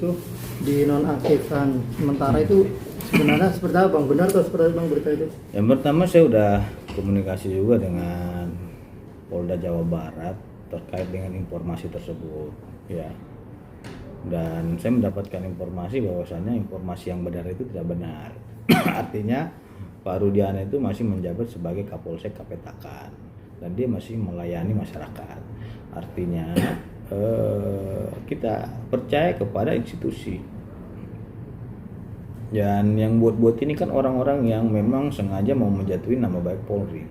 itu dinonaktifkan sementara, itu sebenarnya seperti apa bang? Benar atau seperti apa bang berita itu? Yang pertama saya udah komunikasi juga dengan Polda Jawa Barat terkait dengan informasi tersebut ya. Dan saya mendapatkan informasi bahwasannya informasi yang benar itu tidak benar. Artinya Pak Rudiana itu masih menjabat sebagai Kapolsek Kapetakan dan dia masih melayani masyarakat. Artinya kita percaya kepada institusi. Dan yang buat-buat ini kan orang-orang yang memang sengaja mau menjatuhi nama baik Polri,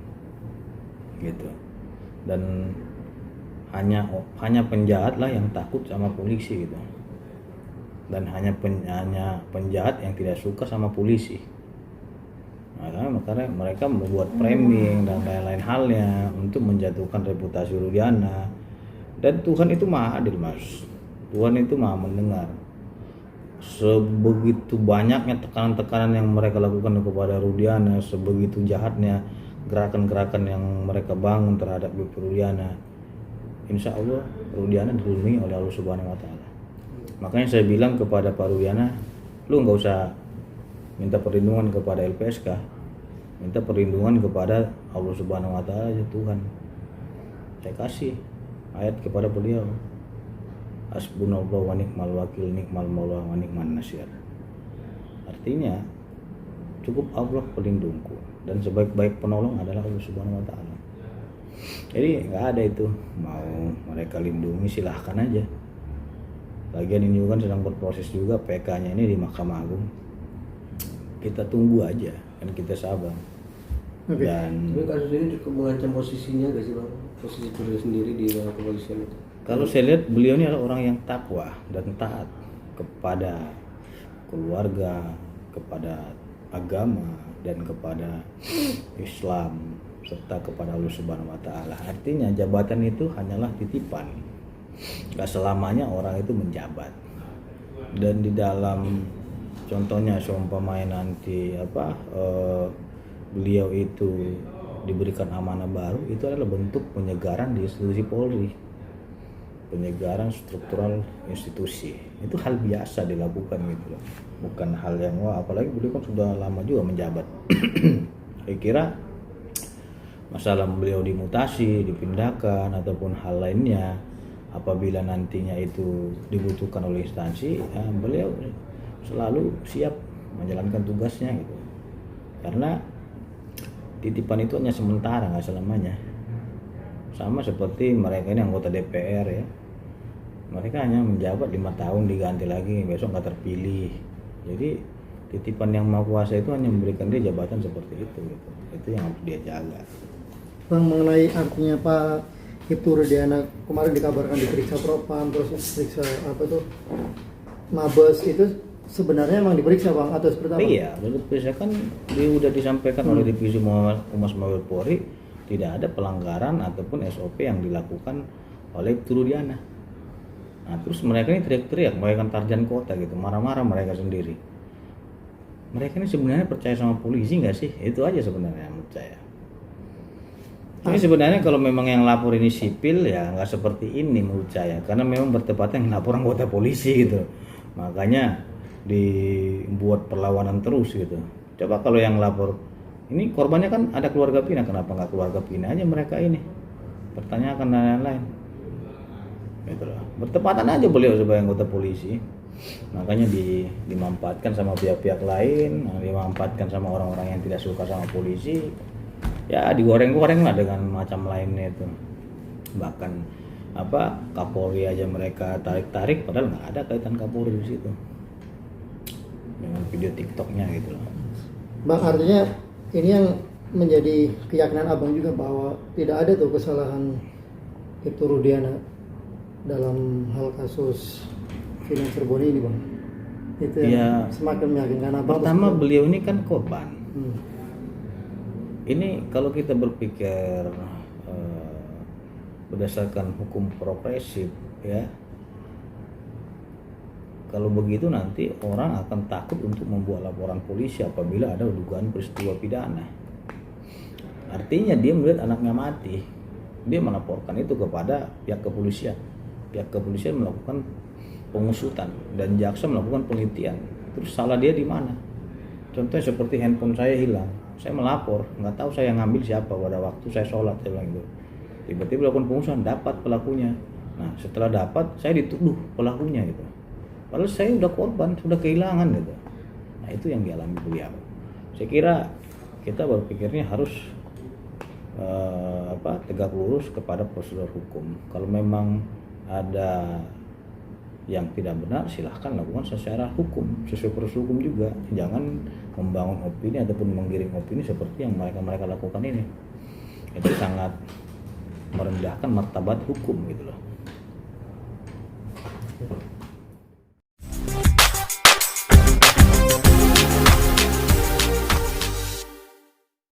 gitu. Dan hanya penjahat lah yang takut sama polisi gitu. Dan hanya penjahat yang tidak suka sama polisi. Makanya mereka membuat framing dan lain-lain halnya untuk menjatuhkan reputasi Rudiana. Dan Tuhan itu maha adil, Mas. Tuhan itu maha mendengar. Sebegitu banyaknya tekanan-tekanan yang mereka lakukan kepada Rudiana, sebegitu jahatnya gerakan-gerakan yang mereka bangun terhadap Rudiana, insya Allah Rudiana dilindungi oleh Allah Subhanahu Wa Taala. Makanya saya bilang kepada Pak Rudiana, lu nggak usah minta perlindungan kepada LPSK, minta perlindungan kepada Allah Subhanahu Wa Taala aja, Tuhan. Saya kasih ayat kepada beliau, Hasbunallahu wa ni'mal wakil, ni'mal maula wa ni'man nasir. Artinya cukup Allah pelindungku dan sebaik-baik penolong adalah Allah Subhanahu Wa Taala. Jadi nggak ada itu mau mereka lindungi, silahkan aja. Lagian ini juga kan sedang berproses juga PK-nya ini di Mahkamah Agung. Kita tunggu aja dan kita sabar. Oke. Dan Tapi kasus ini cukup mengancam posisinya gak sih bang? Posisi beliau sendiri di dalam kepolisian itu. kalau saya lihat beliau ini adalah orang yang takwa dan taat kepada keluarga, kepada agama dan kepada Islam serta kepada Allah Subhanahu Wa Taala. Artinya jabatan itu hanyalah titipan. Gak selamanya orang itu menjabat. Dan di dalam contohnya seumpamanya nanti beliau itu diberikan amanah baru, itu adalah bentuk penyegaran di institusi Polri, penyegaran struktural institusi. Itu hal biasa dilakukan gitu loh, bukan hal yang wah, apalagi beliau kan sudah lama juga menjabat. Saya kira masalah beliau dimutasi, dipindahkan ataupun hal lainnya, apabila nantinya itu dibutuhkan oleh instansi, ya beliau selalu siap menjalankan tugasnya gitu. Karena titipan itu hanya sementara, nggak selamanya. Sama seperti mereka ini anggota DPR ya, mereka hanya menjabat 5 tahun diganti lagi, besok nggak terpilih. Jadi titipan yang maha kuasa itu hanya memberikan dia jabatan seperti itu gitu. Itu yang harus dia jaga. Bang, mengenai artinya Pak Ibtu Rudiana kemarin dikabarkan diperiksa Propam, terus diperiksa Mabes, itu sebenarnya emang diperiksa bang atau seperti apa? Iya, diperiksa kan sudah disampaikan oleh Divisi Humas Mabes Polri, tidak ada pelanggaran ataupun SOP yang dilakukan oleh Ibtu Rudiana. Nah, terus mereka ini teriak-teriak, mereka tarjan kota gitu, marah-marah mereka sendiri. Mereka ini sebenarnya percaya sama polisi nggak sih? Itu aja sebenarnya yang percaya. Ini sebenarnya kalau memang yang lapor ini sipil ya nggak seperti ini menurut saya, karena memang bertepatan yang lapor anggota polisi gitu. Makanya dibuat perlawanan terus gitu. Coba kalau yang lapor ini korbannya kan ada keluarga Pina, kenapa nggak keluarga Pina aja mereka ini? Pertanyakan dan lain-lain. Gitu loh. Bertepatan aja beliau sebagai anggota polisi. Makanya dimanfaatkan sama pihak-pihak lain, dimanfaatkan sama orang-orang yang tidak suka sama polisi. Ya digoreng-goreng lah dengan macam lainnya itu. Bahkan Kapolri aja mereka tarik-tarik padahal nggak ada kaitan Kapolri di situ. Dengan video TikToknya gitu loh. Bang, artinya ini yang menjadi keyakinan abang juga bahwa tidak ada tuh kesalahan Ibtu Rudiana dalam hal kasus Financer Boni ini bang. Itu yang semakin meyakinkan abang. Pertama beliau ini kan korban. Ini kalau kita berpikir berdasarkan hukum progresif ya, kalau begitu nanti orang akan takut untuk membuat laporan polisi apabila ada dugaan peristiwa pidana. Artinya dia melihat anaknya mati, dia melaporkan itu kepada pihak kepolisian. Pihak kepolisian melakukan pengusutan dan jaksa melakukan penelitian. Terus salah dia di mana? Contohnya seperti handphone saya hilang, saya melapor, nggak tahu saya ngambil siapa pada waktu saya sholat, saya bilang gitu. Tiba-tiba lakukan pengusutan, dapat pelakunya. Nah setelah dapat, saya dituduh pelakunya gitu. Padahal saya udah korban, sudah kehilangan gitu. Nah itu yang dialami beliau. Saya kira kita berpikirnya harus tegak lurus kepada prosedur hukum. Kalau memang ada yang tidak benar, silahkan lakukan secara hukum, sesuai prosedur hukum juga. Jangan membangun opini ataupun menggiring opini seperti yang mereka lakukan ini. Itu sangat merendahkan martabat hukum gitu loh.